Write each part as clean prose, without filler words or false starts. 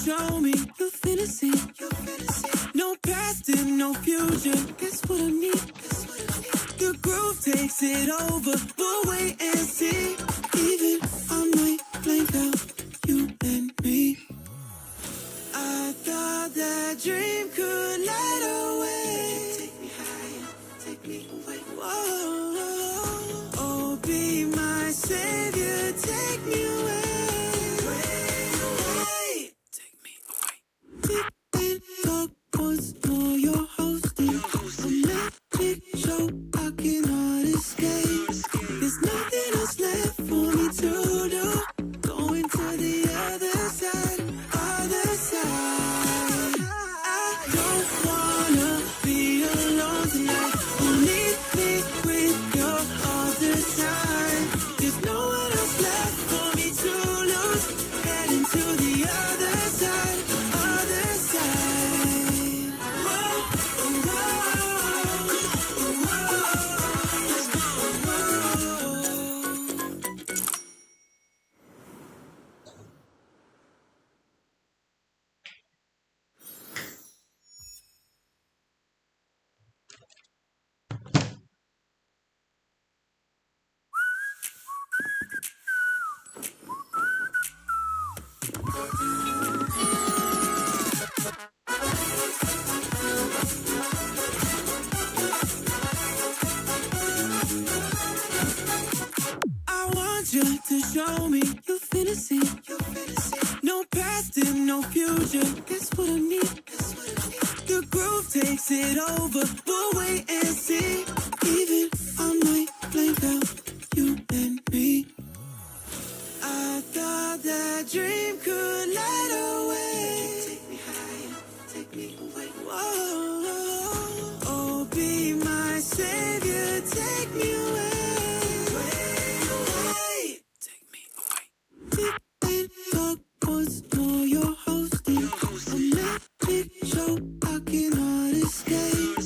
show me your fantasy. No past and no future. Guess what I need? The groove takes it over. We'll wait and see. Even I might blank out you and me. I thought that dream could light away. Take me higher, take me away. Whoa, oh, be my savior, take me away. Take me away. Tick tock, once more you're hosting a magic show I cannot escape. There's nothing else left for me to do. Going to the other side, other side. I don't wanna be alone tonight. Only me with your other side. There's no one else left for me to lose. Heading to the other side, other side. Whoa, oh, whoa, oh, whoa. Let's go, I want you to show me your fantasy. No past and no future. Guess what I need? The groove takes it over. We'll wait and see. Even I might blank out you and me. I thought that dream could light away. Take me higher, take me away. Whoa, oh, be my savior, take me away. Take me away. Tick tock, once more you're hosting a magic show I cannot escape.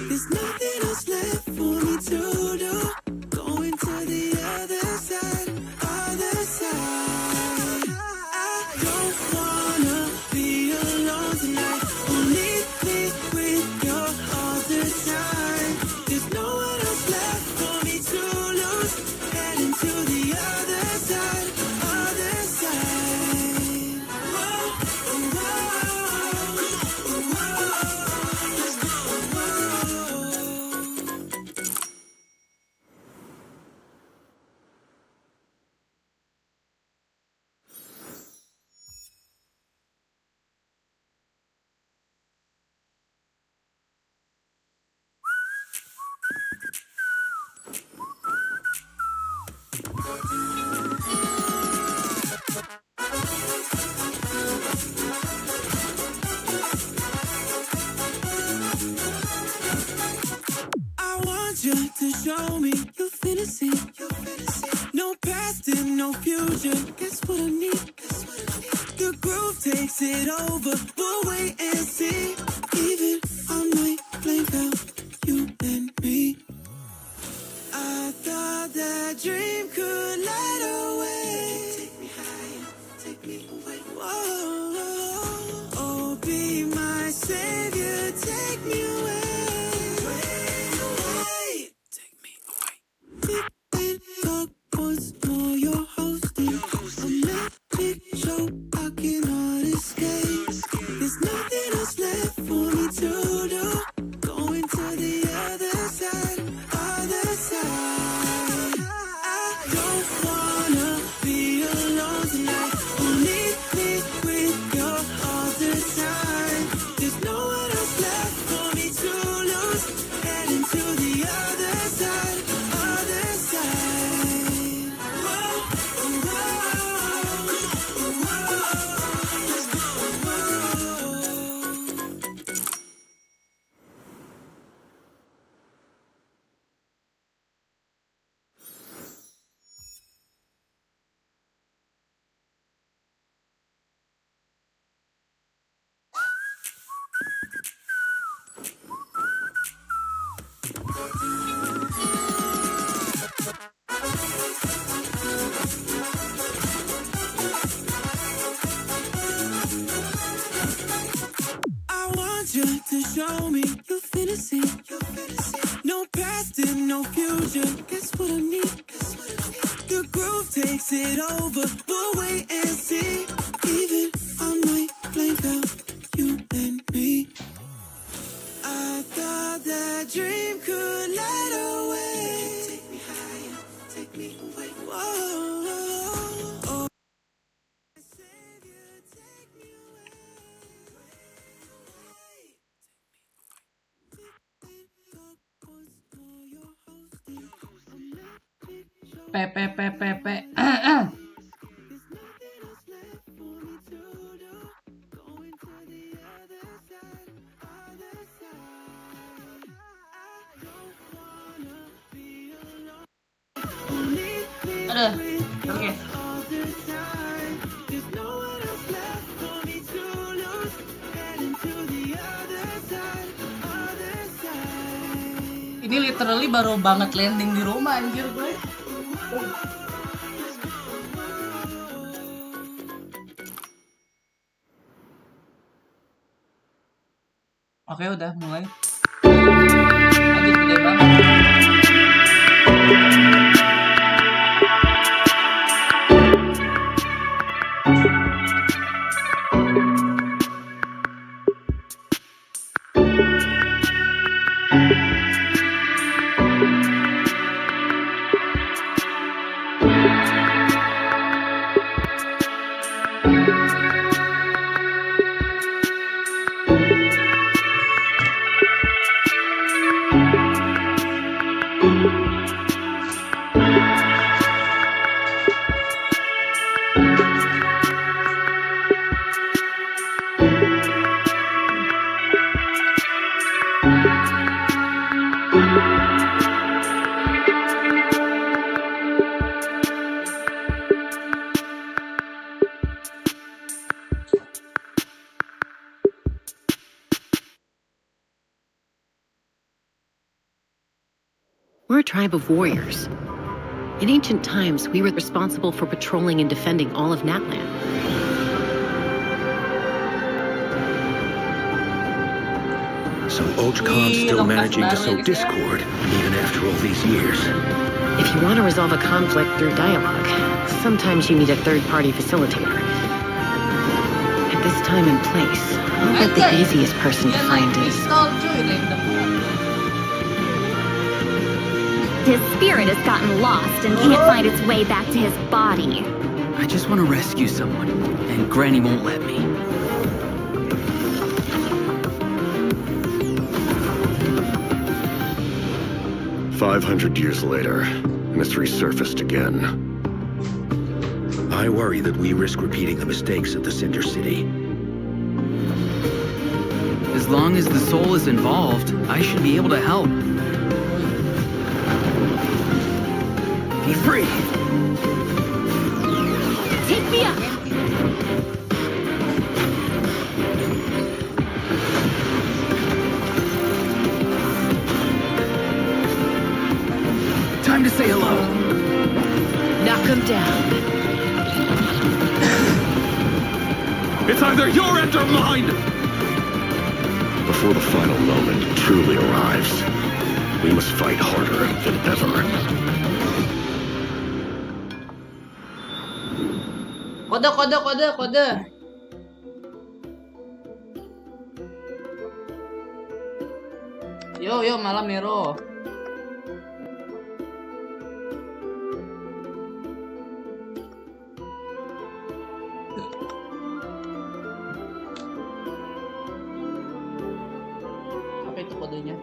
There's nothing else left for me to do. Going to the other side, other side. I don't wanna be alone tonight. Only me with your other side. There's no one else left for me to lose. Heading to the other side, other side. Whoa, oh, whoa, oh, whoa. Let's go, I want you to show me your fantasy. No past and no future. Guess what I need? The groove takes it over. We'll wait and see. Even I might blank out you and me. I thought that dream could light away. Take me higher, take me away. Whoa, oh, be my savior, take me away. Take me away. Tick tock, once more you're hosting a magic show I cannot escape. There's nothing else left for me to do. Going to the other side, other side. I don't wanna past and no future. Guess what I need? The groove takes it over. We'll wait and see. Even I might blank out you and me. I thought that dream could light away. Take me higher, take me away. Whoa. Savior, take me away. Aduh, oke. Ini literally baru banget landing di rumah anjir gue. Oke, udah mulai. Anjir gede banget. We're a tribe of warriors. In ancient times, we were responsible for patrolling and defending all of Natlan. So Ojcon's still managing to sow discord, even after all these years. If you want to resolve a conflict through dialogue, sometimes you need a third-party facilitator. At this time and place, I'll bet the easiest person to find is... His spirit has gotten lost and can't find its way back to his body. I just want to rescue someone, and Granny won't let me. "500 years later, and it's resurfaced again. I worry that we risk repeating the mistakes of the Cinder City. As long as the soul is involved, I should be able to help. Be free! Take me up! Time to say hello. Knock him down. It's either your end or mine! Before the final moment truly arrives, we must fight harder than ever. Kode. Yo, malam Nero. Apa itu kodenya?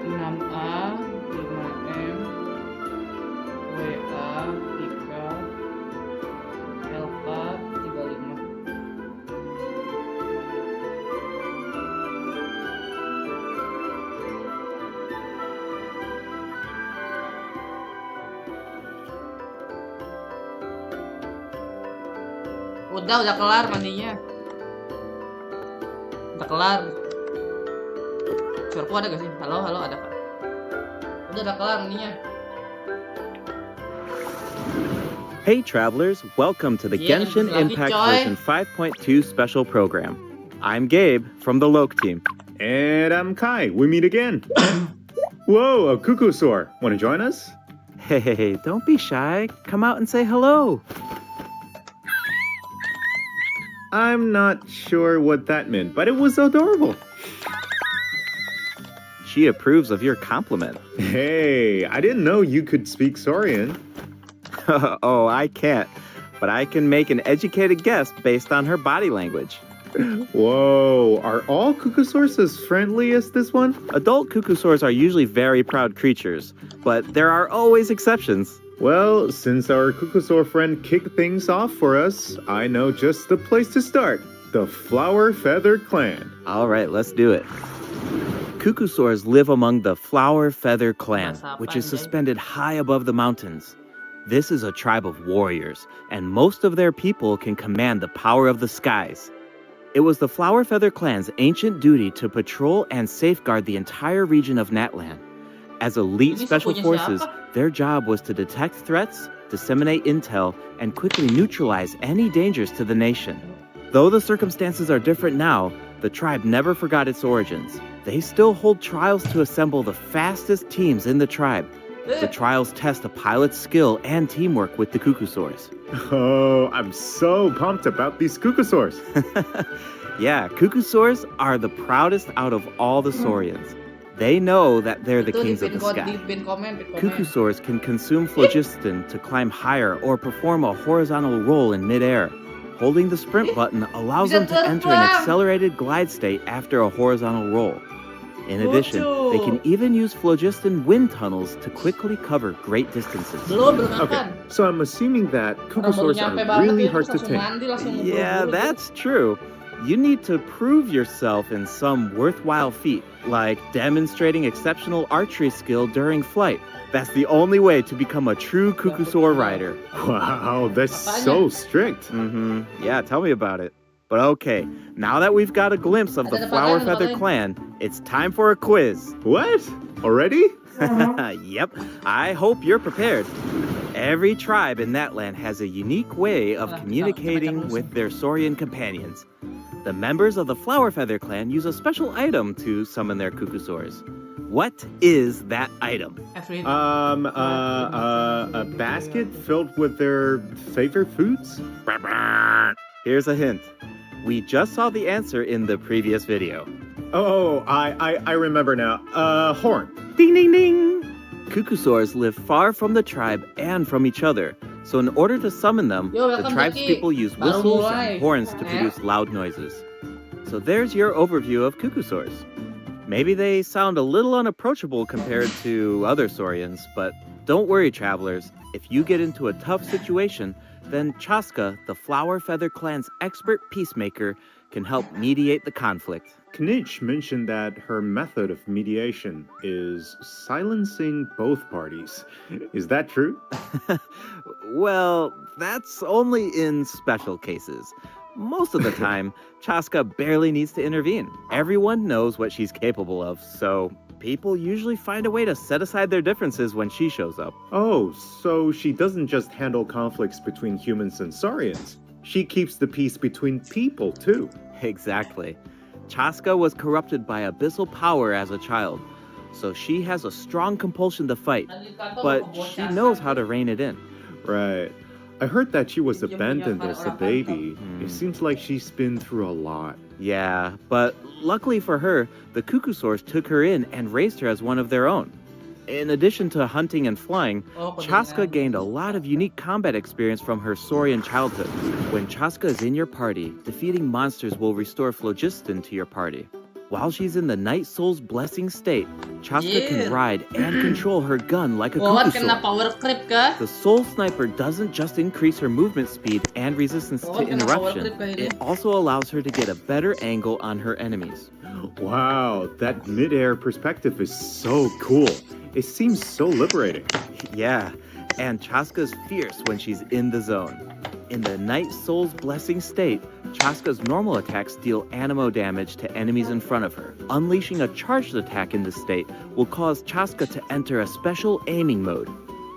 6A, 5M, WA, 3, LK, 35. Udah kelar mandinya. Udah kelar. Suaraku ada gak sih? Halo, ada kan? Udah kelar mandinya. Hey travelers, welcome to the Genshin Impact version 5.2 special program. I'm Gabe from the LOK team, And I'm Kai. We meet again. Whoa, a cuckoosaur. Want to join us? Hey, don't be shy. Come out and say hello. I'm not sure what that meant, but it was adorable. She approves of your compliment. Hey, I didn't know you could speak Saurian. Oh, I can't. But I can make an educated guess based on her body language. Whoa, are all cuckoosaurs as friendly as this one? Adult cuckoosaurs are usually very proud creatures, but there are always exceptions. Well, since our cuckoosaur friend kicked things off for us, I know just the place to start. The Flower Feather Clan. All right, let's do it. Cuckoosaurs live among the Flower Feather Clan, which is suspended high above the mountains. This is a tribe of warriors, and most of their people can command the power of the skies. It was the Flower Feather Clan's ancient duty to patrol and safeguard the entire region of Natlan. As elite special forces, their job was to detect threats, disseminate intel, and quickly neutralize any dangers to the nation. Though the circumstances are different now, the tribe never forgot its origins. They still hold trials to assemble the fastest teams in the tribe. The trials test a pilot's skill and teamwork with the cuckoosaurs. Oh, I'm so pumped about these cuckoosaurs. Yeah, cuckoosaurs are the proudest out of all the saurians. They know that they're the kings of the sky. Cuckoosaurs can consume phlogiston to climb higher or perform a horizontal roll in midair. Holding the sprint button allows them to enter an accelerated glide state after a horizontal roll. In addition, they can even use phlogiston wind tunnels to quickly cover great distances. Okay, so I'm assuming that cuckoosaurs are really hard to tame. Yeah, that's true. You need to prove yourself in some worthwhile feat, like demonstrating exceptional archery skill during flight. That's the only way to become a true cuckoosaur rider. Wow, that's so strict. Yeah, tell me about it. But okay, now that we've got a glimpse of the Flower Feather Clan, it's time for a quiz. What? Already? Yep, I hope you're prepared. Every tribe in Natlan has a unique way of communicating with their saurian companions. The members of the Flower Feather Clan use a special item to summon their cuckoosaurs. What is that item? A basket filled with their favorite foods? Here's a hint. We just saw the answer in the previous video. Oh, I remember now. Horn. Ding, ding, ding! Cuckoosaurs live far from the tribe and from each other. So in order to summon them, the tribe's people use whistles and horns to produce loud noises. So there's your overview of cuckoosaurs. Maybe they sound a little unapproachable compared to other saurians, but don't worry, travelers. If you get into a tough situation, then Chaska, the Flower Feather Clan's expert peacemaker, can help mediate the conflict. Knitch mentioned that her method of mediation is silencing both parties. Is that true? Well, that's only in special cases. Most of the time, Chaska barely needs to intervene. Everyone knows what she's capable of, so people usually find a way to set aside their differences when she shows up. Oh, so she doesn't just handle conflicts between humans and saurians. She keeps the peace between people, too. Exactly. Chaska was corrupted by abyssal power as a child, so she has a strong compulsion to fight, but she knows how to rein it in. Right. I heard that she was abandoned as a baby. It seems like she's been through a lot. Yeah, but luckily for her, the cuckoosaurs took her in and raised her as one of their own. In addition to hunting and flying, Chaska gained a lot of unique combat experience from her saurian childhood. When Chaska is in your party, defeating monsters will restore phlogiston to your party. While she's in the Night Soul's blessing state, Chaska can ride and control her gun like a cuckoosaur. The Soul Sniper doesn't just increase her movement speed and resistance to interruption, it also allows her to get a better angle on her enemies. Wow, that mid-air perspective is so cool. It seems so liberating. Yeah, and Chaska's fierce when she's in the zone. In the Night Soul's blessing state, Chaska's normal attacks deal animo damage to enemies in front of her. Unleashing a charged attack in this state will cause Chaska to enter a special aiming mode.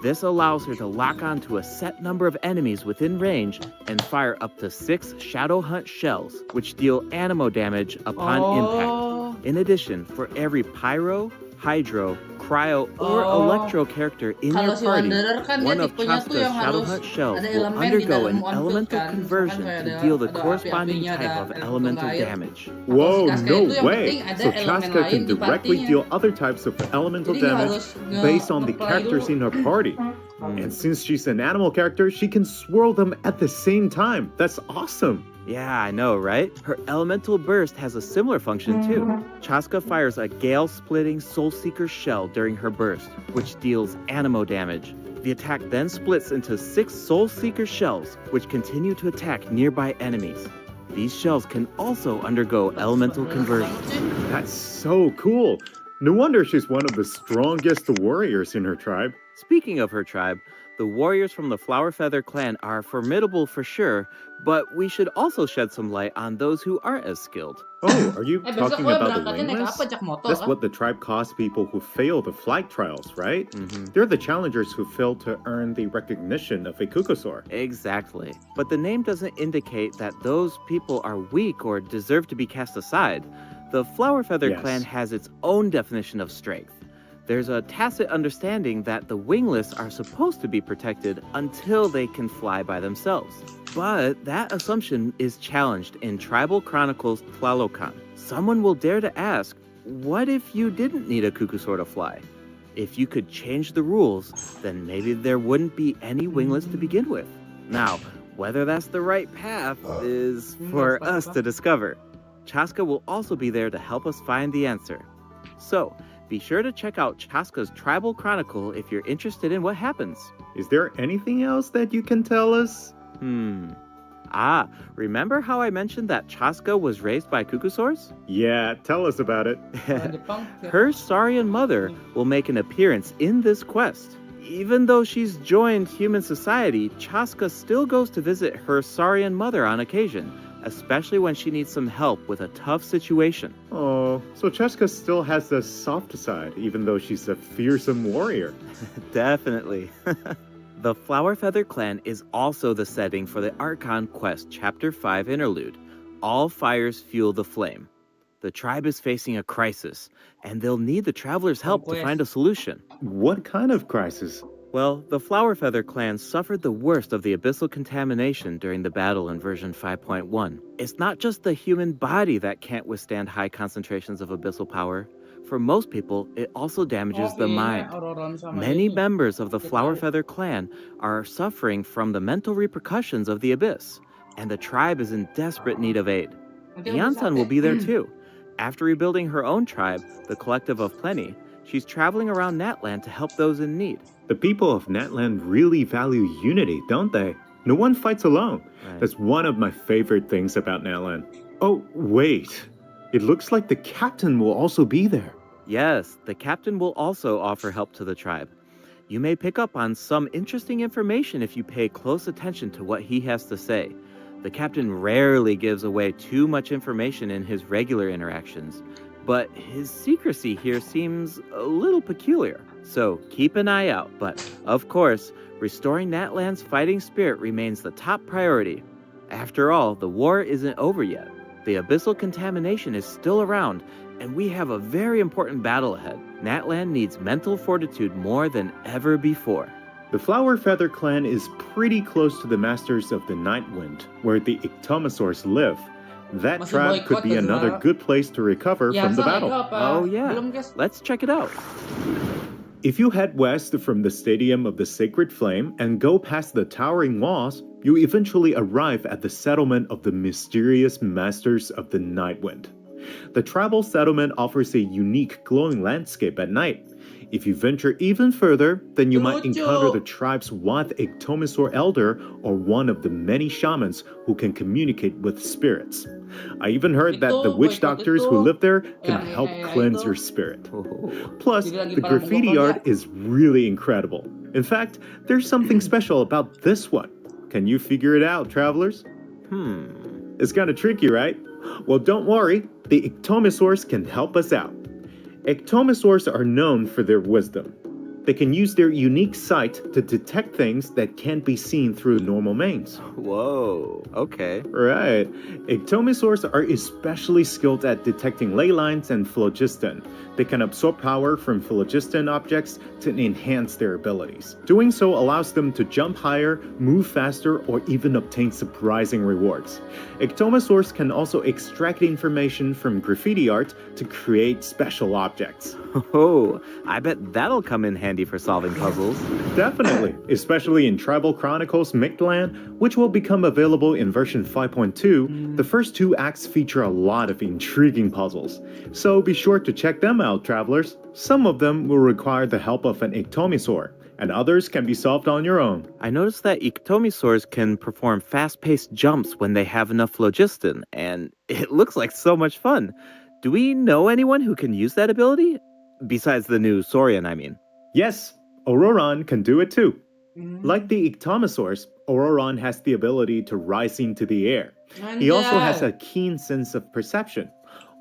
This allows her to lock onto a set number of enemies within range and fire up to 6 Shadow Hunt shells, which deal animo damage upon impact. In addition, for every pyro, hydro, cryo, or Oh. electro character in Kalau your si party, Wanderer kan dia one of tipenya tuh Chaska's yang Shadow harus Hut shells ada will elemen di undergo dalam an on-field elemental kan. Misalkan conversion kayak to ada deal the ada corresponding api-apinya, type ada of elemental elemental air. damage. Whoa, Chaska no itu yang way! penting ada So elemen Chaska lain can di directly partinya. deal other types of elemental Jadi nggak damage harus based on the nge-apply characters dulu. in her party. And since she's an animal character, she can swirl them at the same time. That's awesome! Yeah, I know, right? Her elemental burst has a similar function too. Chaska fires a gale-splitting Soulseeker shell during her burst, which deals animo damage. The attack then splits into 6 Soulseeker shells, which continue to attack nearby enemies. These shells can also undergo elemental conversion. That's so cool! No wonder she's one of the strongest warriors in her tribe. Speaking of her tribe, the warriors from the Flower Feather clan are formidable for sure, but we should also shed some light on those who aren't as skilled. Oh, are you Besok talking gue about the berangkatnya naik wingless? apa? Jak motor That's kah? what the tribe calls people who fail the flight trials, right? Mhm. They're the challengers who fail to earn the recognition of a Kukusaur. Exactly. But the name doesn't indicate that those people are weak or deserve to be cast aside. The Flower Feather Yes. clan has its own definition of strength. There's a tacit understanding that the wingless are supposed to be protected until they can fly by themselves. But that assumption is challenged in Tribal Chronicles Tlalocan. Someone will dare to ask, what if you didn't need a Kukusaur to fly? If you could change the rules, then maybe there wouldn't be any wingless to begin with. Now, whether that's the right path is for us to discover. Chaska will also be there to help us find the answer. So, be sure to check out Chaska's Tribal Chronicle if you're interested in what happens. Is there anything else that you can tell us? Remember how I mentioned that Chaska was raised by Kukusaurs? Yeah, tell us about it. Orang Jepang. Her Saurian mother will make an appearance in this quest. Even though she's joined human society, Chaska still goes to visit her Saurian mother on occasion, especially when she needs some help with a tough situation. Oh, so Chaska still has the soft side, even though she's a fearsome warrior. Definitely. The Flower Feather clan is also the setting for the Archon Quest Chapter 5 interlude, All Fires Fuel the Flame. The tribe is facing a crisis, and they'll need the travelers' help to find a solution. What kind of crisis? Well, the Flower Feather clan suffered the worst of the abyssal contamination during the battle in version 5.1. It's not just the human body that can't withstand high concentrations of abyssal power. For most people, it also damages the mind. Many members of the Flower Feather clan are suffering from the mental repercussions of the abyss, and the tribe is in desperate need of aid. Yansan will be there too. After rebuilding her own tribe, the Collective of Plenty, she's traveling around Natland to help those in need. The people of Natland really value unity, don't they? No one fights alone. Right. That's one of my favorite things about Natland. Oh, wait. It looks like the captain will also be there. Yes, the captain will also offer help to the tribe. You may pick up on some interesting information if you pay close attention to what he has to say. The captain rarely gives away too much information in his regular interactions, but his secrecy here seems a little peculiar. So keep an eye out, but of course, restoring Natland's fighting spirit remains the top priority. After all, the war isn't over yet. The abyssal contamination is still around, and we have a very important battle ahead. Natland needs mental fortitude more than ever before. The Flower Feather clan is pretty close to the Masters of the Nightwind, where the Ictomosaurs live. That Masih tribe boycott could be ke another sana? good place to recover from the Yansan battle. itu apa? Oh yeah, Belum, guys. let's check it out. If you head west from the Stadium of the Sacred Flame and go past the towering walls, you eventually arrive at the settlement of the mysterious Masters of the Nightwind. The tribal settlement offers a unique glowing landscape at night. If you venture even further, then you might encounter the tribe's one Ictomosaur elder or one of the many shamans who can communicate with spirits. I even heard that the witch doctors who live there can help cleanse your spirit. Plus, the graffiti art is really incredible. In fact, there's something special about this one. Can you figure it out, travelers? It's kind of tricky, right? Well, don't worry, the Ictomosaurs can help us out. Ictomosaurs are known for their wisdom. They can use their unique sight to detect things that can't be seen through normal means. Whoa, okay. Right. Ectomisaurs are especially skilled at detecting ley lines and phlogiston. They can absorb power from phlogiston objects to enhance their abilities. Doing so allows them to jump higher, move faster, or even obtain surprising rewards. Ectomisaurs can also extract information from graffiti art to create special objects. Oh, I bet that'll come in handy for solving puzzles. Definitely, especially in Tribal Chronicles Mictlan, which will become available in version 5.2. The first 2 acts feature a lot of intriguing puzzles, so be sure to check them out, travelers. Some of them will require the help of an Ectomisaur, and others can be solved on your own. I noticed that ectomisaurs can perform fast-paced jumps when they have enough phlogiston, and it looks like so much fun. Do we know anyone who can use that ability? Besides the new Saurian, I mean. Yes, Auroron can do it too. Like the Ectomisaurs, Auroron has the ability to rise into the air. He also has a keen sense of perception.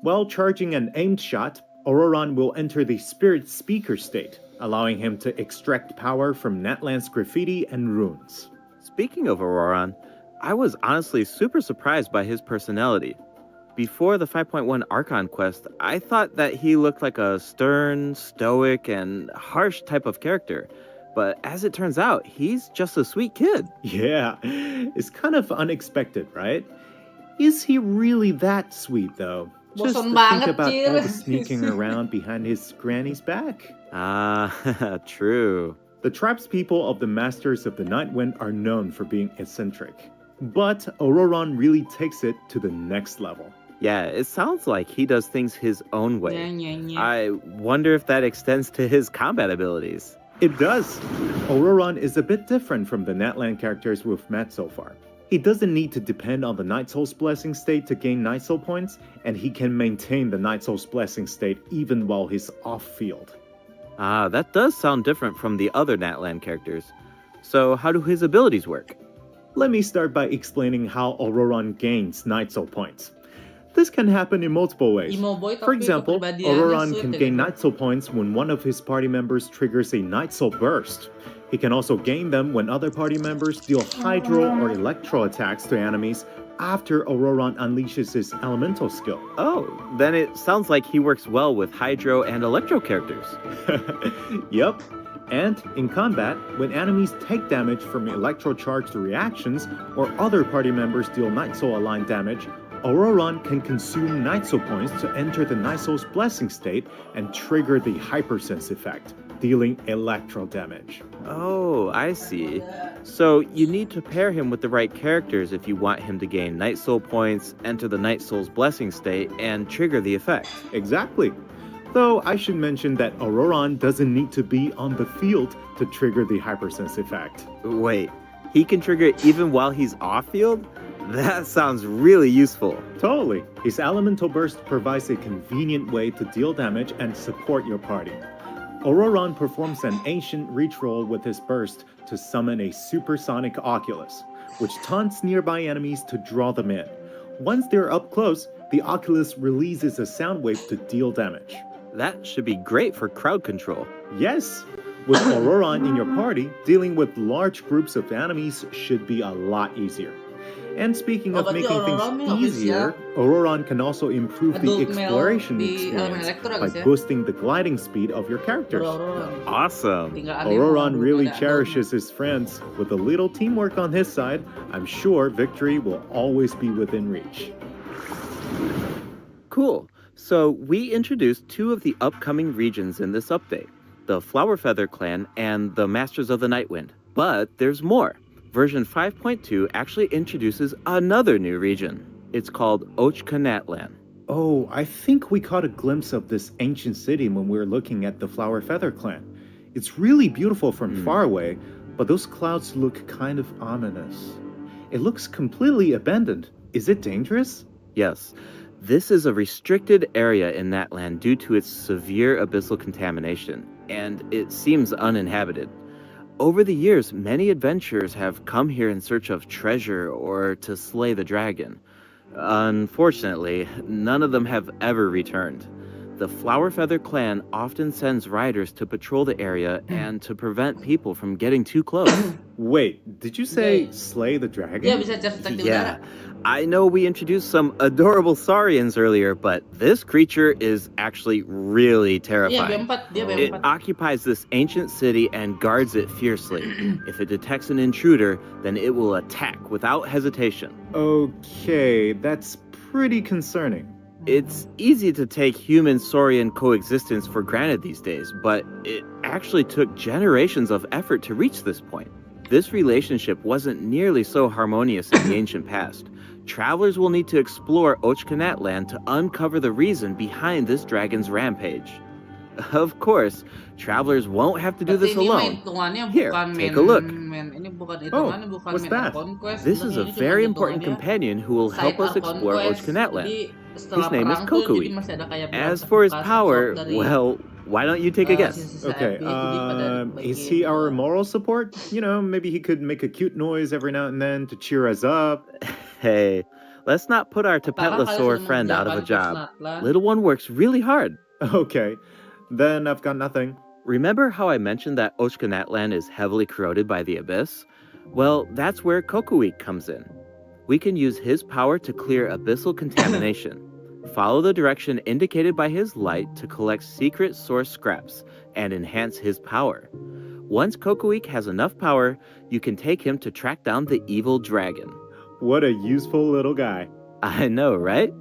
While charging an aimed shot, Auroron will enter the Spirit Speaker state, allowing him to extract power from Natlan's graffiti and runes. Speaking of Auroron, I was honestly super surprised by his personality. Before the 5.1 Archon quest, I thought that he looked like a stern, stoic, and harsh type of character. But as it turns out, he's just a sweet kid. Yeah, it's kind of unexpected, right? Is he really that sweet, though? Just Bosan to think banget, about Cil. all the sneaking around behind his granny's back. Ah, true. The tribespeople of the Masters of the Nightwind are known for being eccentric. But Auroron really takes it to the next level. Yeah, it sounds like he does things his own way. Yeah. I wonder if that extends to his combat abilities. It does. Auroron is a bit different from the Natlan characters we've met so far. He doesn't need to depend on the Night Soul's Blessing state to gain Night Soul points, and he can maintain the Night Soul's Blessing state even while he's off-field. Ah, that does sound different from the other Natlan characters. So how do his abilities work? Let me start by explaining how Auroron gains Night Soul points. This can happen in multiple ways. Emo boy For tapi example, kepribadiannya Auroron sulit can ya, gain gitu. Night Soul points when one of his party members triggers a Night Soul burst. He can also gain them when other party members deal Hydro or Electro attacks to enemies after Auroron unleashes his elemental skill. Oh, then it sounds like he works well with Hydro and Electro characters. Yep. And in combat, when enemies take damage from electro-charged reactions or other party members deal Night Soul aligned damage, Auroron can consume Night Soul points to enter the Night Soul's Blessing state and trigger the Hypersense effect, dealing electro damage. Oh, I see. So you need to pair him with the right characters if you want him to gain Night Soul points, enter the Night Soul's Blessing state, and trigger the effect. Exactly. Though I should mention that Auroron doesn't need to be on the field to trigger the Hypersense effect. Wait, he can trigger it even while he's off-field? That sounds really useful. Totally. His Elemental Burst provides a convenient way to deal damage and support your party. Auroron performs an ancient reach roll with his burst to summon a supersonic Oculus, which taunts nearby enemies to draw them in. Once they're up close, the Oculus releases a sound wave to deal damage. That should be great for crowd control. Yes! With Auroron in your party, dealing with large groups of enemies should be a lot easier. And speaking of berarti making Auroron things nih easier, Auroron can also improve the Adult male exploration di elemen experience elektro by guys ya. boosting the gliding speed of your characters. Auroron. Awesome. Tinggal aneh Auroron mau really ada cherishes his friends. With a little teamwork on his side, I'm sure victory will always be within reach. Cool. So we introduced 2 of the upcoming regions in this update, the Flower Feather Clan and the Masters of the Nightwind. But there's more. Version 5.2 actually introduces another new region. It's called Natlan. Oh, I think we caught a glimpse of this ancient city when we were looking at the Flower Feather Clan. It's really beautiful from far away, but those clouds look kind of ominous. It looks completely abandoned. Is it dangerous? Yes, this is a restricted area in Natlan due to its severe abyssal contamination, and it seems uninhabited. Over the years, many adventurers have come here in search of treasure or to slay the dragon. Unfortunately, none of them have ever returned. The Flower Feather clan often sends riders to patrol the area and to prevent people from getting too close. Wait, did you say Yeah. slay the Dia dragon? bisa charge attack di Yeah, udara. I know we introduced some adorable saurians earlier, but this creature is actually really Iya, terrifying. B4, dia It B4. occupies this ancient city and guards it fiercely. If it detects an intruder, then it will attack without hesitation. Okay, that's pretty concerning. It's easy to take human-saurian coexistence for granted these days, but it actually took generations of effort to reach this point. This relationship wasn't nearly so harmonious in the ancient past. Travelers will need to explore Ochkanat land to uncover the reason behind this dragon's rampage. Of course, travelers won't have to do this Berarti ini mah alone. hitungannya Here, bukan take a look. ini bukan Oh, hitungannya bukan what's main that? Conquest. This is a Sebenarnya ini cuma very important hitungannya companion who will help side us explore Conquest. Ochkanat land. Jadi His setelah name is perang tuh jadi Kokui. masih ada kayak As for his bekas power, support dari well, why don't you take a guess? sisa-sisa Okay, FB, jadi pada is dibagiin he our ke- moral support? You know, maybe he could make a cute noise every now and then to cheer us up. Hey, let's not put our Sekarang kalian Tepetlosaur sudah friend out of a mengerjakan job. Ochkanat. Little one works really hard. Okay, then I've got nothing. Remember how I mentioned that Ochkanat land is heavily corroded by the abyss? Well, that's where Kokui comes in. We can use his power to clear abyssal contamination. Follow the direction indicated by his light to collect secret source scraps and enhance his power. Once Kokuik has enough power, you can take him to track down the evil dragon. What a useful little guy. I know, right?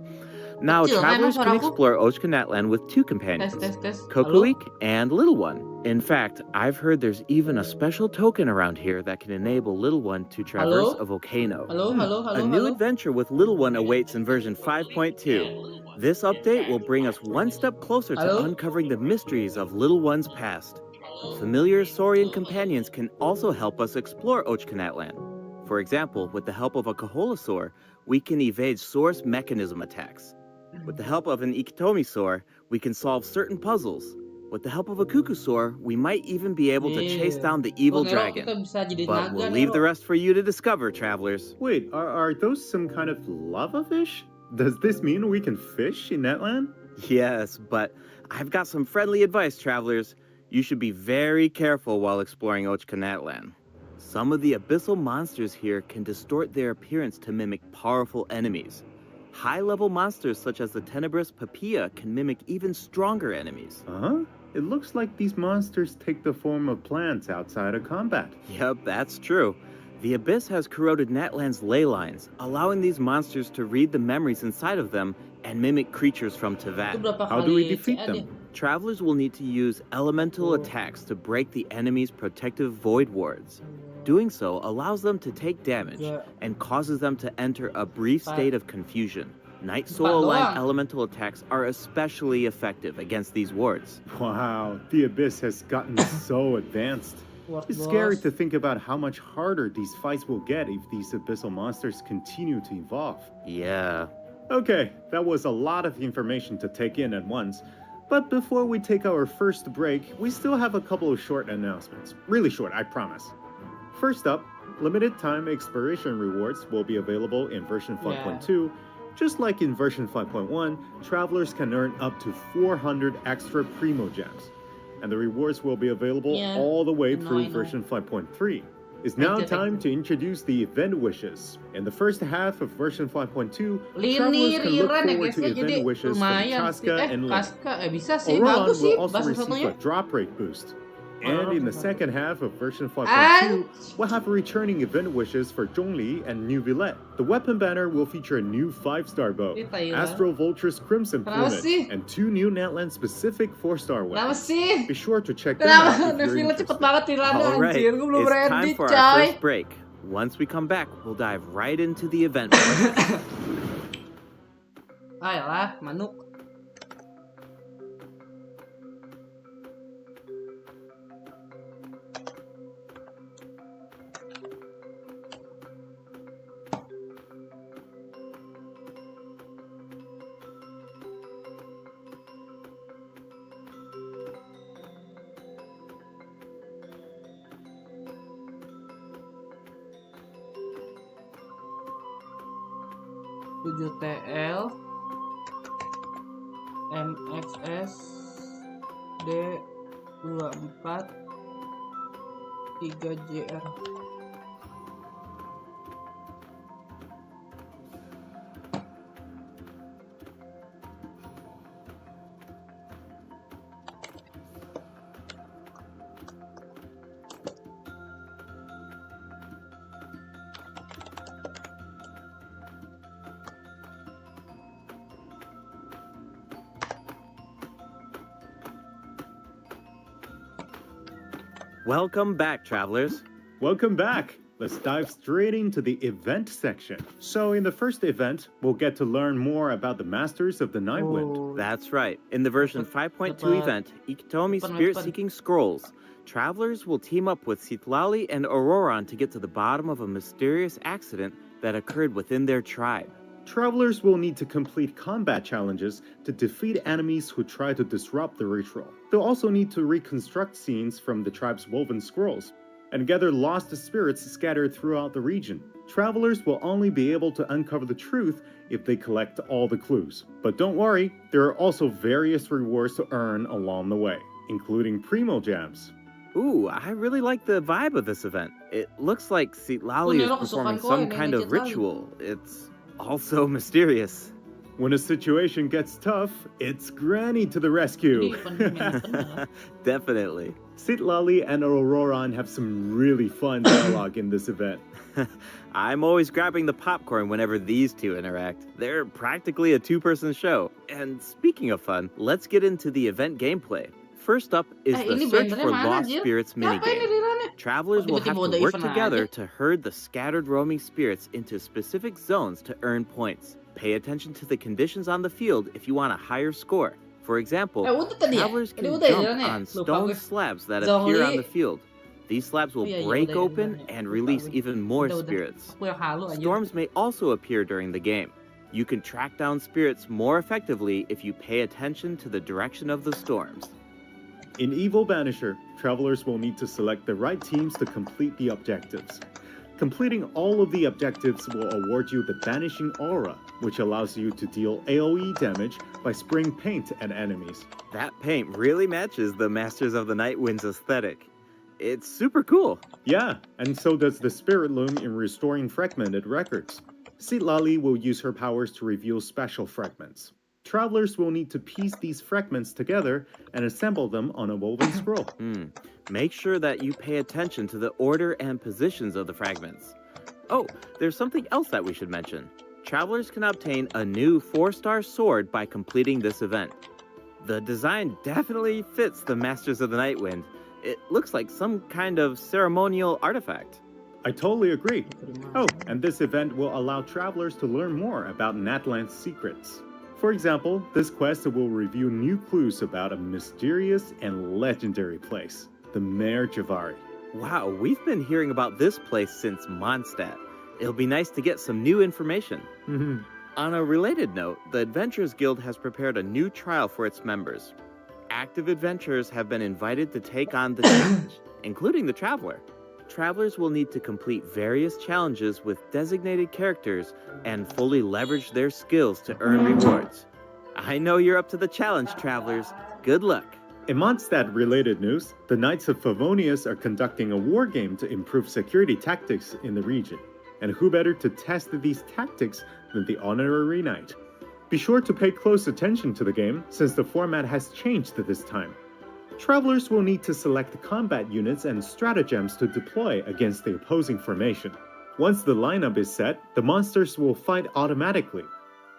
Now, Kecil, travelers emang can suaraku? explore Ochkanat land with two companions, Tes. Halo? Kokuik and Little One. In fact, I've heard there's even a special token around here that can enable Little One to traverse Halo? a volcano. Halo. A new adventure with Little One awaits in version 5.2. This update will bring us one step closer to Halo? uncovering the mysteries of Little One's past. Familiar Saurian companions can also help us explore Ochkanat land. For example, with the help of a Kaholasaur, we can evade source mechanism attacks. With the help of an Ikitomisaur, we can solve certain puzzles. With the help of a Kukusaur, we might even be able to chase Yeah. down the evil Oh, Nero, dragon. kita bisa jadi But naga we'll nih, leave Ro. the rest for you to discover, travelers. Wait, are those some kind of lava fish? Does this mean we can fish in that land? Yes, but I've got some friendly advice, travelers. You should be very careful while exploring Ochkanat land. Some of the abyssal monsters here can distort their appearance to mimic powerful enemies. High-level monsters such as the tenebrous Papilla can mimic even stronger enemies. Huh? It looks like these monsters take the form of plants outside of combat. Yep, that's true. The abyss has corroded Natland's ley lines, allowing these monsters to read the memories inside of them and mimic creatures from Itu Tevat. berapa How do we kali defeat CA dia? them? Travelers will need to use elemental attacks to break the enemy's protective void wards. Doing so allows them to take damage Yeah. and causes them to enter a brief Empat. state of confusion. Night Empat Soul aligned doang. elemental attacks are especially effective against these wards. Wow, the abyss has gotten so advanced. Ward It's scary boss. to think about how much harder these fights will get if these abyssal monsters continue to evolve. Yeah. Okay, that was a lot of information to take in at once. But before we take our first break, we still have a couple of short announcements. Really short, I promise. First up, limited time exploration rewards will be available in version 5.2. Just like in version 5.1, travelers can earn up to 400 extra Primo Gems. And the rewards will be available Yeah, all the way I know, through I know. version 5.3. It's now Thank you, time thank to introduce the event wishes. In the first half of version 5.2, Lini travelers can look Riran ya forward guys to ya, jadi event wishes from lumayan sih. Chaska and Link. Kaska bisa sih, Oron bagus sih will also bahasa receive satunya. a drop rate boost. And in the second half of version 5.2, And we'll have returning event wishes for Zhongli and New Villette. The weapon banner will feature a new 5-star bow, Ini Thailand. Astro Vulture's Crimson Kenapa Plumage, sih? and 2 new Natland-specific 4-star Kenapa weapons. sih? Be sure to check them out Kenapa if you're reveal-nya interested. cepet banget Tirana All right, anjir, gue belum it's ready time for our coy. first break. Once we come back, we'll dive right into the event. Ayolah, manuk. TL MXS D24 3JR. Welcome back, travelers. Welcome back. Let's dive straight into the event section. So in the first event, we'll get to learn more about the Masters of the Nightwind. That's right. In the version 5.2 event, Ikitomi Spirit-Seeking Scrolls, travelers will team up with Citlali and Auroran to get to the bottom of a mysterious accident that occurred within their tribe. Travelers will need to complete combat challenges to defeat enemies who try to disrupt the ritual. They'll also need to reconstruct scenes from the tribe's woven scrolls and gather lost spirits scattered throughout the region. Travelers will only be able to uncover the truth if they collect all the clues. But don't worry, there are also various rewards to earn along the way, including Primo Gems. Ooh, I really like the vibe of this event. It looks like Citlali is performing some kind of ritual. It's also mysterious. When a situation gets tough, it's Granny to the rescue. Definitely. Citlali and Auroran have some really fun dialogue in this event. I'm always grabbing the popcorn whenever these two interact. They're practically a two-person show. And speaking of fun, let's get into the event gameplay. First up is the Search for Lost Spirits minigame. Travelers will have to work together to herd the scattered roaming spirits into specific zones to earn points. Pay attention to the conditions on the field if you want a higher score. For example, travelers can jump on stone slabs that appear on the field. These slabs will break open and release even more spirits. Storms may also appear during the game. You can track down spirits more effectively if you pay attention to the direction of the storms. In Evil Banisher, travelers will need to select the right teams to complete the objectives. Completing all of the objectives will award you the Banishing Aura, which allows you to deal AoE damage by spraying paint at enemies. That paint really matches the Masters of the Nightwind's aesthetic. It's super cool. Yeah, and so does the Spirit Loom in restoring fragmented records. Citlali will use her powers to reveal special fragments. Travelers will need to piece these fragments together and assemble them on a woven scroll. Make sure that you pay attention to the order and positions of the fragments. Oh, there's something else that we should mention. Travelers can obtain a new 4-star sword by completing this event. The design definitely fits the Masters of the Nightwind. It looks like some kind of ceremonial artifact. I totally agree. Oh, and this event will allow travelers to learn more about Natland's secrets. For example, this quest will reveal new clues about a mysterious and legendary place, the Mare Javari. Wow, we've been hearing about this place since Mondstadt. It'll be nice to get some new information. On a related note, the Adventurers Guild has prepared a new trial for its members. Active adventurers have been invited to take on the challenge, including the Traveler. Travelers will need to complete various challenges with designated characters and fully leverage their skills to earn rewards. I know you're up to the challenge, Travelers. Good luck. In Mondstadt-related news, the Knights of Favonius are conducting a war game to improve security tactics in the region. And who better to test these tactics than the Honorary Knight? Be sure to pay close attention to the game, since the format has changed this time. Travelers will need to select combat units and stratagems to deploy against the opposing formation. Once the lineup is set, the monsters will fight automatically.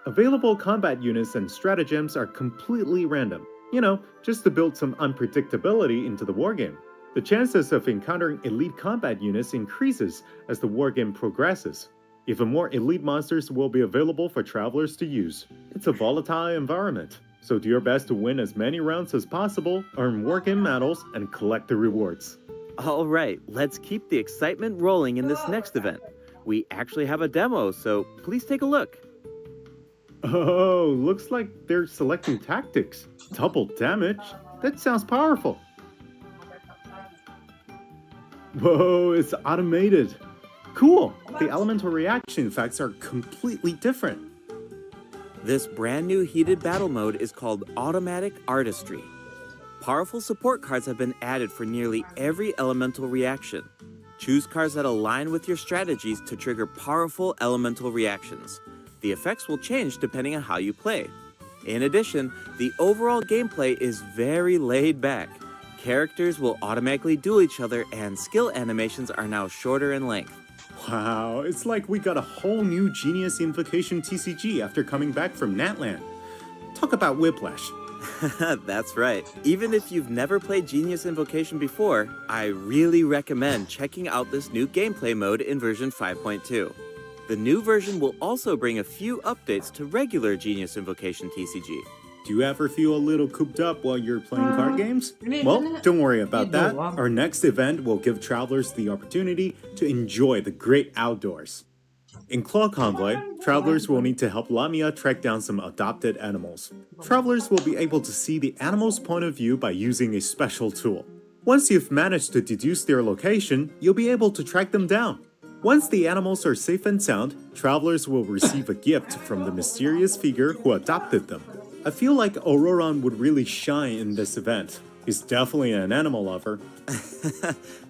Available combat units and stratagems are completely random. You know, just to build some unpredictability into the wargame. The chances of encountering elite combat units increases as the wargame progresses. Even more elite monsters will be available for travelers to use. It's a volatile environment, so do your best to win as many rounds as possible, earn wargame medals, and collect the rewards. All right, let's keep the excitement rolling in this next event. We actually have a demo, so please take a look. Oh, looks like they're selecting tactics. Double damage? That sounds powerful. Whoa, it's automated. Cool, the elemental reaction effects are completely different. This brand new heated battle mode is called Automatic Artistry. Powerful support cards have been added for nearly every elemental reaction. Choose cards that align with your strategies to trigger powerful elemental reactions. The effects will change depending on how you play. In addition, the overall gameplay is very laid back. Characters will automatically duel each other and skill animations are now shorter in length. Wow, it's like we got a whole new Genius Invocation TCG after coming back from Natland. Talk about whiplash. That's right. Even if you've never played Genius Invocation before, I really recommend checking out this new gameplay mode in version 5.2. The new version will also bring a few updates to regular Genius Invocation TCG. Do you ever feel a little cooped up while you're playing card games? Well, don't worry about that. Our next event will give travelers the opportunity to enjoy the great outdoors. In Claw Convoy, travelers will need to help Lamia track down some adopted animals. Travelers will be able to see the animal's point of view by using a special tool. Once you've managed to deduce their location, you'll be able to track them down. Once the animals are safe and sound, travelers will receive a gift from the mysterious figure who adopted them. I feel like Auroran would really shine in this event. He's definitely an animal lover.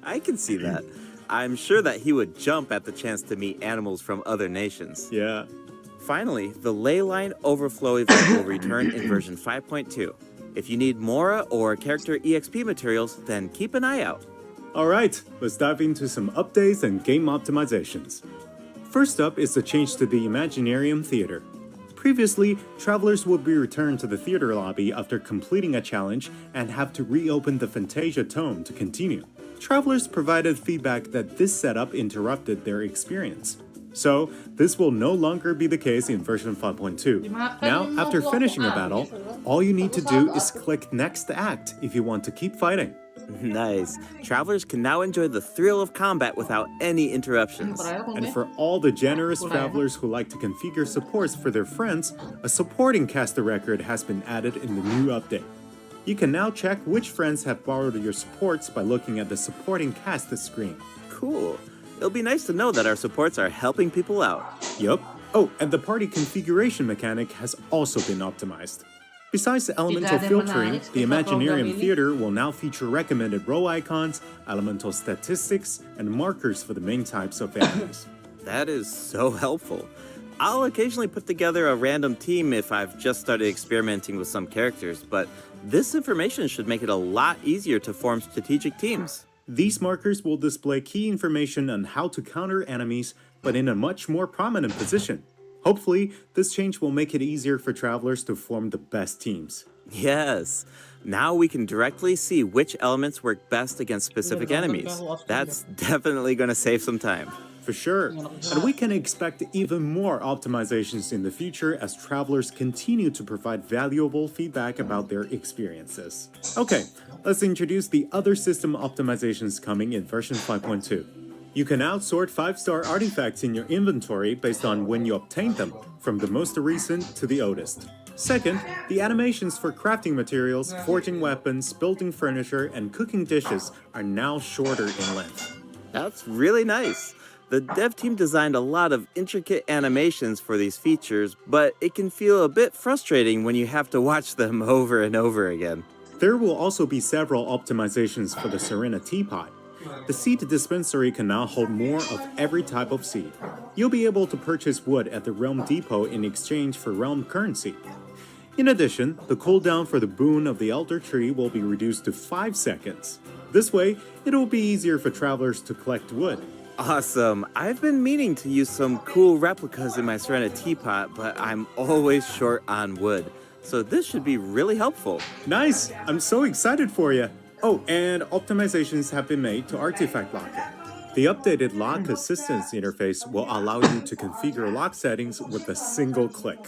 I can see that. I'm sure that he would jump at the chance to meet animals from other nations. Yeah. Finally, the Leyline Overflow event will return in version 5.2. If you need Mora or character EXP materials, then keep an eye out. Alright, let's dive into some updates and game optimizations. First up is the change to the Imaginarium Theater. Previously, travelers would be returned to the theater lobby after completing a challenge and have to reopen the Fantasia Tome to continue. Travelers provided feedback that this setup interrupted their experience. So, this will no longer be the case in version 5.2. Now, after finishing a battle, all you need to do is click Next Act if you want to keep fighting. Nice. Travelers can now enjoy the thrill of combat without any interruptions. And for all the generous travelers who like to configure supports for their friends, a supporting caster record has been added in the new update. You can now check which friends have borrowed your supports by looking at the supporting cast screen. Cool. It'll be nice to know that our supports are helping people out. Yup. Oh, and the party configuration mechanic has also been optimized. Besides the elemental filtering, the Imaginarium Theater will now feature recommended row icons, elemental statistics, and markers for the main types of enemies. That is so helpful. I'll occasionally put together a random team if I've just started experimenting with some characters, but this information should make it a lot easier to form strategic teams. These markers will display key information on how to counter enemies, but in a much more prominent position. Hopefully, this change will make it easier for travelers to form the best teams. Yes. Now we can directly see which elements work best against specific enemies. That's definitely going to save some time. For sure. And we can expect even more optimizations in the future as travelers continue to provide valuable feedback about their experiences. Okay, let's introduce the other system optimizations coming in version 5.2. You can now sort 5-star artifacts in your inventory based on when you obtained them, from the most recent to the oldest. Second, the animations for crafting materials, forging weapons, building furniture, and cooking dishes are now shorter in length. That's really nice. The dev team designed a lot of intricate animations for these features, but it can feel a bit frustrating when you have to watch them over and over again. There will also be several optimizations for the Serena Teapot. The seed dispensary can now hold more of every type of seed. You'll be able to purchase wood at the Realm Depot in exchange for Realm currency. In addition, the cooldown for the boon of the Elder Tree will be reduced to 5 seconds. This way, it will be easier for travelers to collect wood. Awesome. I've been meaning to use some cool replicas in my Serena Teapot, but I'm always short on wood. So this should be really helpful. Nice! I'm so excited for you! Oh, and optimizations have been made to Artifact Locker. The updated lock assistance interface will allow you to configure lock settings with a single click.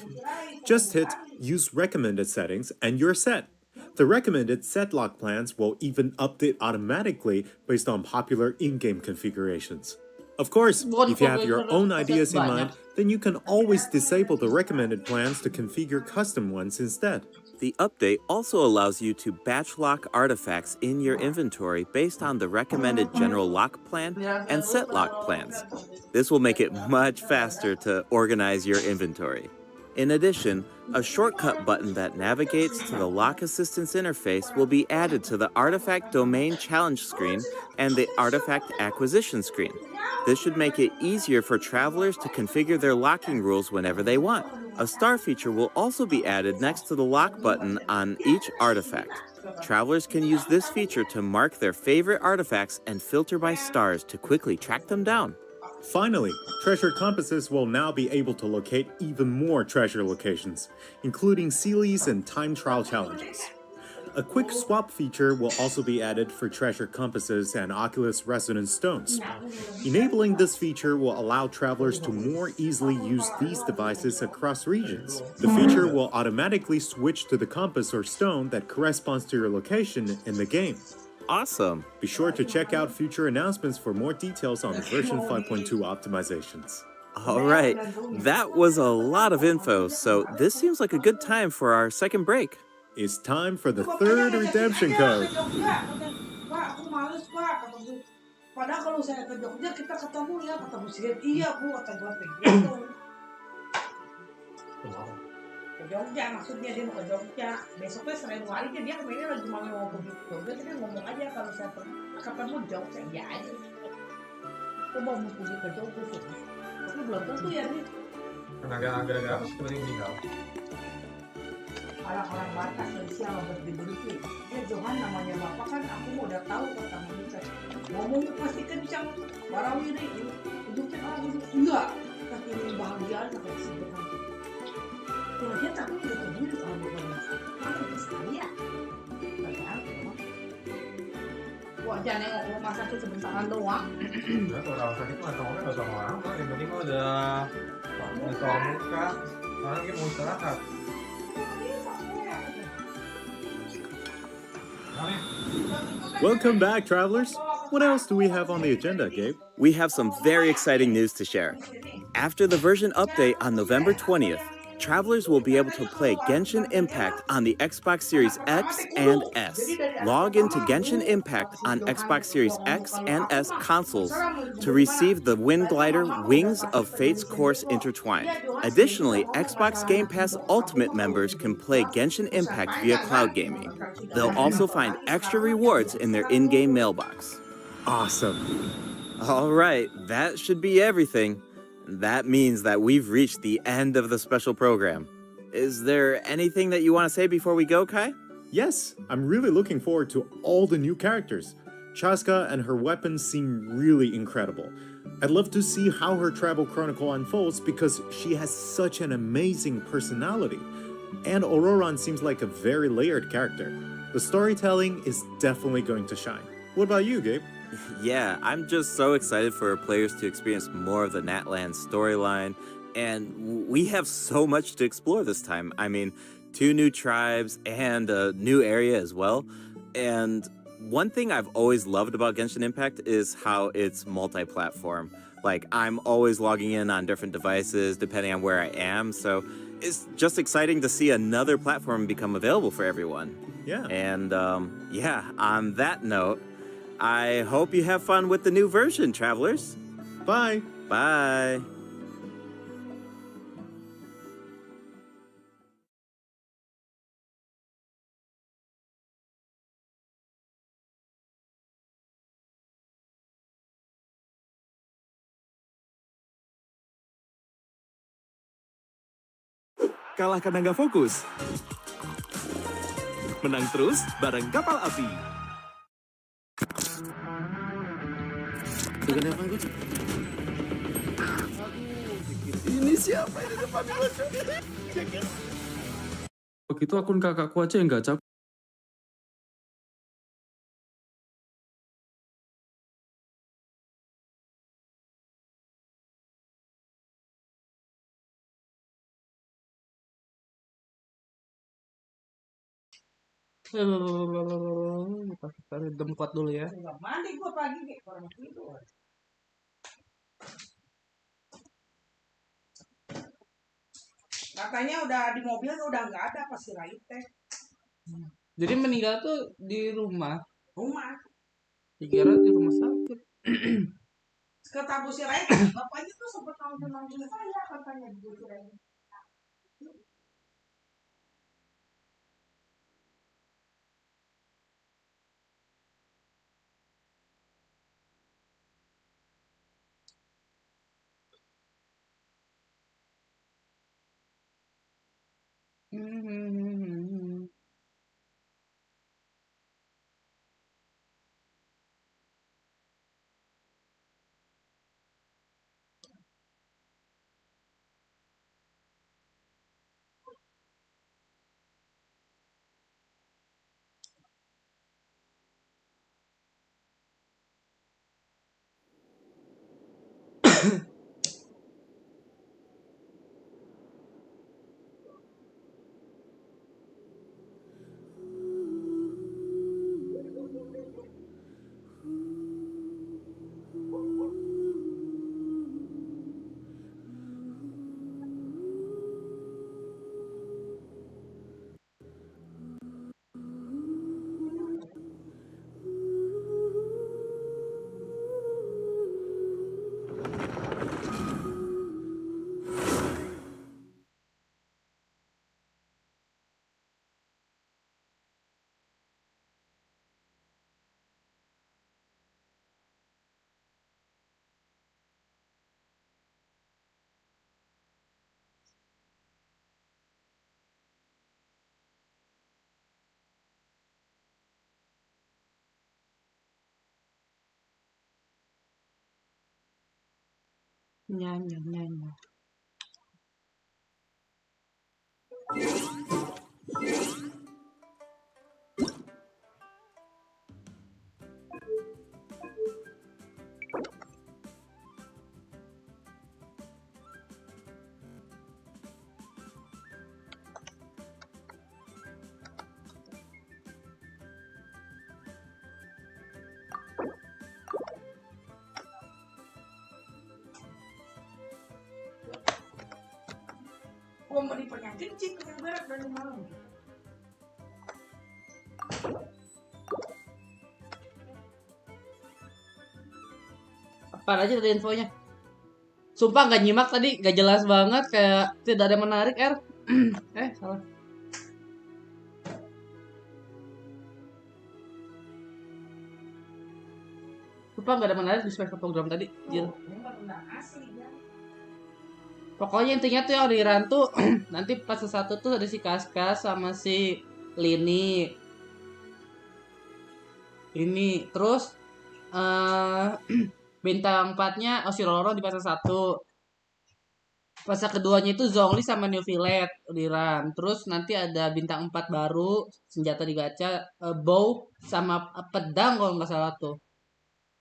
Just hit Use Recommended Settings and you're set. The recommended set lock plans will even update automatically based on popular in-game configurations. Of course, if you have your own ideas in mind, then you can always disable the recommended plans to configure custom ones instead. The update also allows you to batch lock artifacts in your inventory based on the recommended general lock plan and set lock plans. This will make it much faster to organize your inventory. In addition, a shortcut button that navigates to the lock assistance interface will be added to the artifact domain challenge screen and the artifact acquisition screen. This should make it easier for travelers to configure their locking rules whenever they want. A star feature will also be added next to the lock button on each artifact. Travelers can use this feature to mark their favorite artifacts and filter by stars to quickly track them down. Finally, treasure compasses will now be able to locate even more treasure locations, including Sealies and time trial challenges. A quick swap feature will also be added for treasure compasses and Oculus resonance stones. Enabling this feature will allow travelers to more easily use these devices across regions. The feature will automatically switch to the compass or stone that corresponds to your location in the game. Awesome! Be sure to check out future announcements for more details on the version 5.2 optimizations. Alright, that was a lot of info, so this seems like a good time for our second break. It's time for the third redemption code. Pak, aku males pak, kata Bu. Padahal kalau saya ke Jogja kita ketemu ya, kata Bu Sigit. Iya Bu, kata gue begitu. Ke Jogja, maksudnya dia mau ke Jogja. Besoknya sering kali dia kemarin lagi mau pergi ke Jogja, tapi dia ngomong aja kalau saya ketemu Jogja, ya aja. Aku mau pergi ke Jogja sih. Tapi belum tentu ya nih. Agak-agak apa sebenarnya meninggal? Orang-orang Batak yang siapa berdiri dia Johan namanya bapak kan aku mau udah tahu kata Bisa ngomong pasti kencang warawiri hidupnya gitu enggak tapi ini bahagia kata si Johan kalau dia tapi udah keburu kalau bukan itu saya padahal wajah nengok rumah sakit sebentaran doang nah, kalau rumah sakit mah ngomongnya nggak sama orang yang penting kalau udah ngekol muka orang yang mau istirahat. Welcome back, travelers. What else do we have on the agenda, Gabe? We have some very exciting news to share. After the version update on November 20th, travelers will be able to play Genshin Impact on the Xbox Series X and S. Log into Genshin Impact on Xbox Series X and S consoles to receive the Wind Glider Wings of Fate's Course Intertwined. Additionally, Xbox Game Pass Ultimate members can play Genshin Impact via cloud gaming. They'll also find extra rewards in their in-game mailbox. Awesome. All right, that should be everything. That means that we've reached the end of the special program. Is there anything that you want to say before we go, Kai? Yes, I'm really looking forward to all the new characters. Chaska and her weapons seem really incredible. I'd love to see how her travel chronicle unfolds because she has such an amazing personality. And Auroran seems like a very layered character. The storytelling is definitely going to shine. What about you, Gabe? Yeah, I'm just so excited for players to experience more of the Natlan storyline, and we have so much to explore this time. I mean, 2 new tribes and a new area as well. And one thing I've always loved about Genshin Impact is how it's multi-platform. Like, I'm always logging in on different devices depending on where I am, so it's just exciting to see another platform become available for everyone. Yeah. And yeah, on that note, I hope you have fun with the new version, travelers. Bye. Bye. Kalah karena nggak fokus. Menang terus bareng kapal api. Kenapa gue? Ini siapa di depan gue? Waktu itu akun kakakku aja yang gacap. Kita tempat dulu ya. Mandi gua pagi nih orang tidur. Katanya udah di mobil udah nggak ada pasti Raite. Jadi meninggal tuh di rumah. Rumah. Dikira di rumah sakit. Kata Bu Raite, bapaknya tuh sempat nongol saya katanya Bu Raite. Nyanyi. Gua mau di penyakit sih yang berat dari malam. Apaan aja tadi infonya? Sumpah nggak nyimak tadi, nggak jelas banget, kayak tidak ada yang menarik, R. Salah. Sumpah nggak ada menarik di spektra program tadi, Jil. Pokoknya intinya tuh yang giliran tuh nanti pas satu tuh ada si Kaskas sama si Lini. Ini terus bintang 4-nya Oshiroro di fase 1. Fase keduanya itu Zhongli sama New Villette giliran. Terus nanti ada bintang 4 baru, senjata digacha, bow sama pedang kalau nggak salah tuh.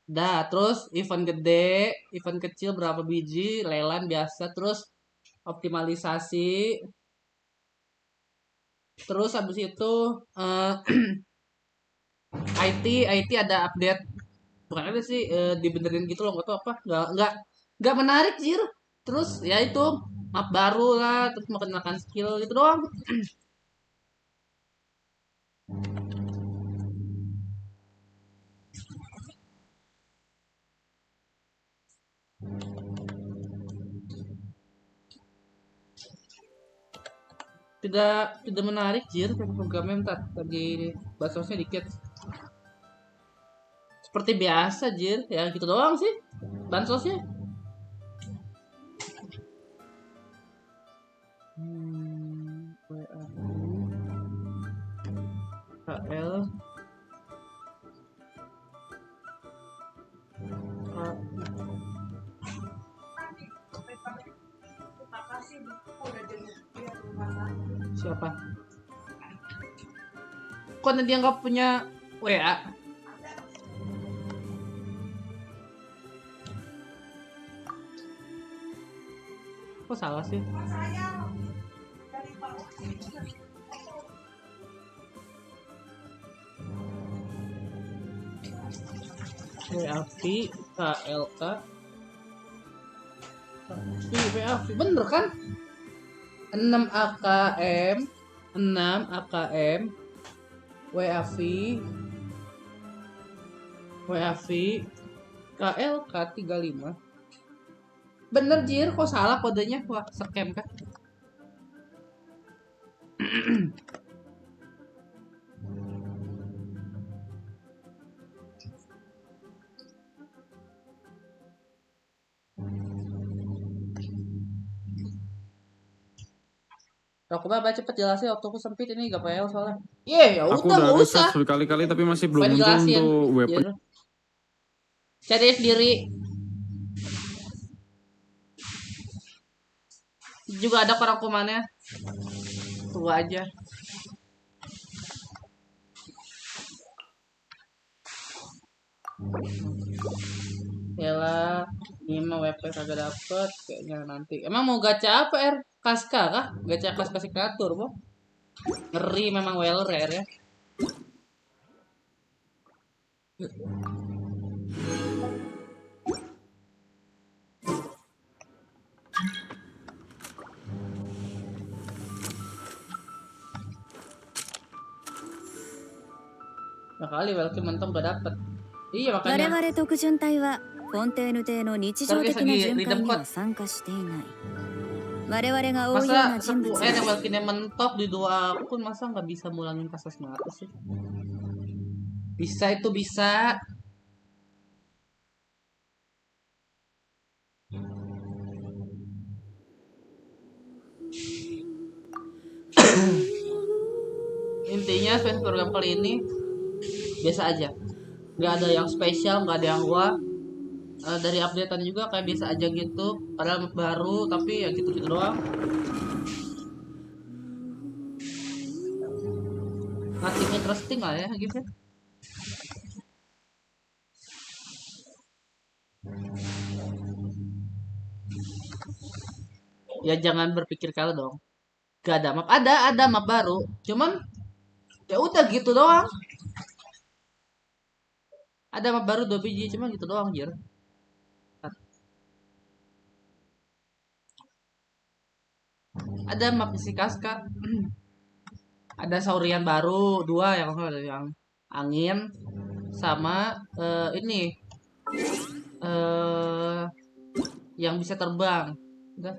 Dah, terus event gede, event kecil berapa biji, lelan biasa, terus optimalisasi. Terus habis itu IT ada update. Bukan ada sih dibenerin gitu loh, nggak tahu apa. Nggak menarik sih. Terus ya itu map baru lah, terus mengenalkan skill gitu doang. Tidak menarik jir programnya. Bentar lagi basosnya dikit. Seperti biasa jir, ya gitu doang sih bansosnya. HL siapa? Kok nanti dia nggak punya WA? Kok salah sih? WAV KLK WAV bener kan? 6 AKM WAV KLK 35. Bener jir, kok salah kodenya? Wah, scam kan? Aku baca cepet jelasin, waktuku sempit ini gak PL soalnya. Ya Aku udah udah nggak usah. nge-search berkali-kali tapi masih belum Pengen muncul jelasin. untuk weapon. Ya. Cari sendiri. Juga ada perangkumannya. Tunggu aja. Yalah, ini mah WP kagak dapet kayaknya nanti. Emang mau gacha apa Kaska kah? Gacha klasifikasiatur, Bang. Ngeri memang Weller ya. Nah kali Welki mentok gak dapet. Iya 我 makanya. 々特巡隊はフォンテーヌ邸の日常的な巡回には参加していない。我々が追うよう Masa な人物 10 yang Welki mentok di 2 akun masa nggak bisa mulangin kasus 100 sih? Bisa itu bisa. Intinya space program kali ini biasa aja, nggak ada yang spesial, nggak ada yang wah. Dari updatean juga kayak biasa aja gitu, padahal baru tapi ya gitu-gitu doang. Nothing interesting lah ya gitu. Ya jangan berpikir kalau dong. Gak ada map, ada map baru, cuman ya udah gitu doang. Ada map baru 2 biji, cuman gitu doang jir. Ada map si Kaska. Ada saurian baru 2 yang angin sama ini yang bisa terbang. Udah.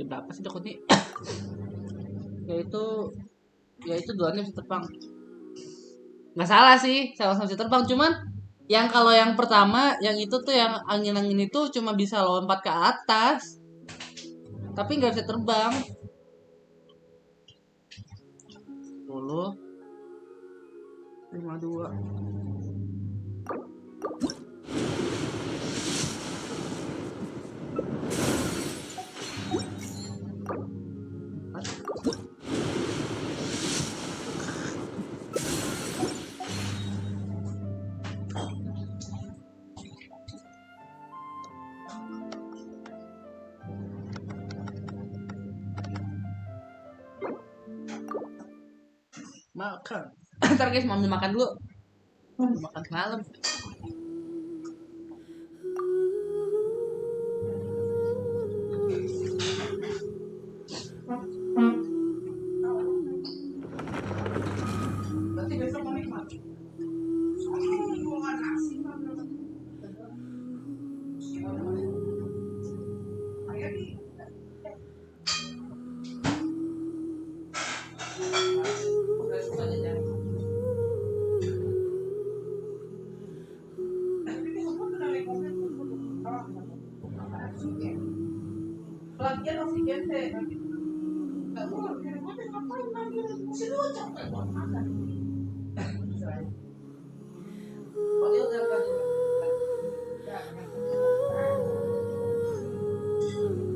Berapa sih takutnya? yaitu duanya bisa terbang. Nggak salah sih, sama-sama bisa terbang, cuman yang kalau yang pertama yang itu tuh yang angin-angin itu cuma bisa lompat ke atas tapi nggak bisa terbang. 10 52 makan. Ntar guys mau ambil makan dulu. Makan malam. Berarti besok mau nikmat. Lagian oksigen teh nggak boleh ngapain lagi masih lucu kayak buat makan. Padahal udah kan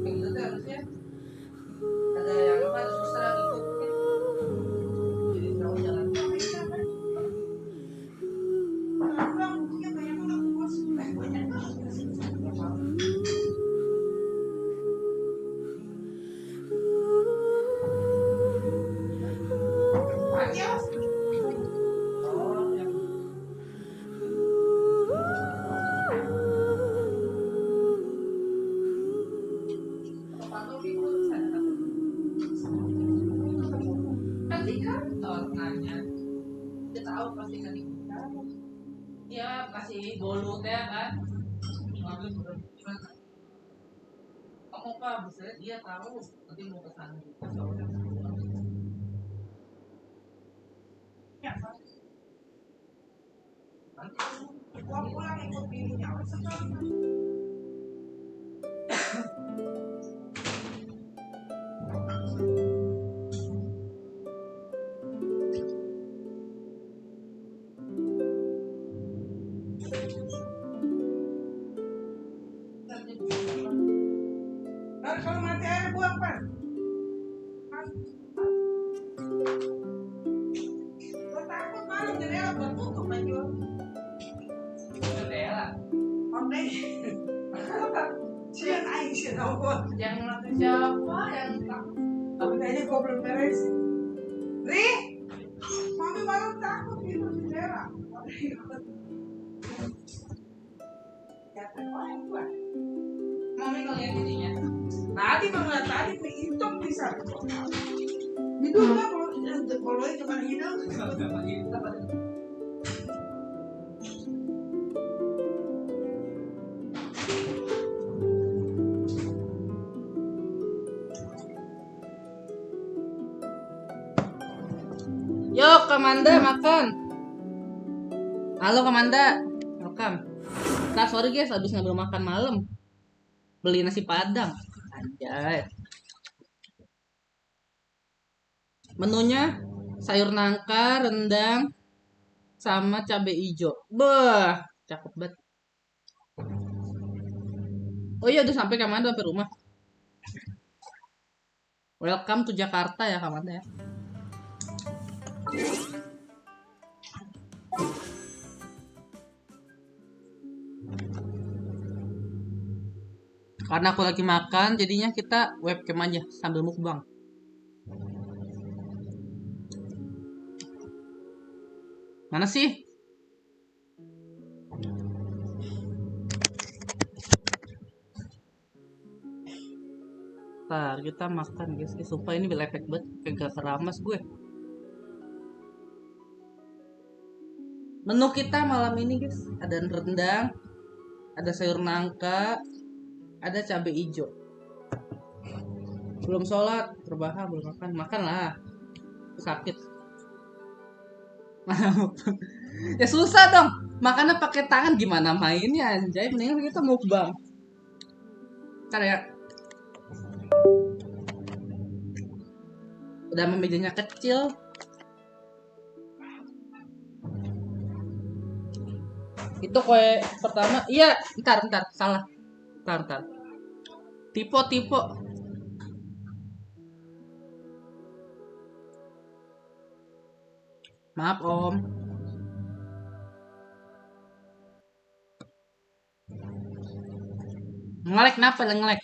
kayak gitu tuh harusnya ada yang apa ada suster yang ikutin. Jadi kamu jangan Adiós. tahu pasti kan dia kasih bolu teh kan. Kamu Pak, bisa dia tahu nanti mau ke sana. Ya, nanti gua pulang ikut bininya sekali. Kalau mati air buang Pak. Gua takut malam jendela gua tutup aja. Jendela. Oke. Sian aing sih tahu gua. Yang mati siapa yang takut? Tapi kayaknya gua belum beres. Ri, mami malam takut di jendela. Mami ngeliat ininya. Tadi banget tadi hitam bisa. Hidungnya kalau itu kan hidung. Yuk, Kamanda makan. Halo Kamanda, welcome. Ntar sorry guys, habis ngambil makan malam. Beli nasi padang. Anjay. Menunya sayur nangka, rendang, sama cabai hijau. Bah, cakep banget. Oh iya, udah sampai Kamanda, sampai rumah. Welcome to Jakarta ya Kamanda ya. Karena aku lagi makan, jadinya kita webcam aja sambil mukbang. Mana sih? Ntar kita makan guys. Sumpah ini lepek banget, kayak gak keramas gue. Menu kita malam ini guys, ada rendang, ada sayur nangka, ada cabai hijau. Belum sholat, rebahan, belum makan. Makan lah, sakit. Ya susah dong, makannya pakai tangan gimana mainnya anjay. Mendingan kita mukbang. Ntar ya. Udah mejanya kecil. Itu kue pertama, iya, ntar, salah. Ntar. Tipe. Maaf Om. Ngelek kenapa ngelek?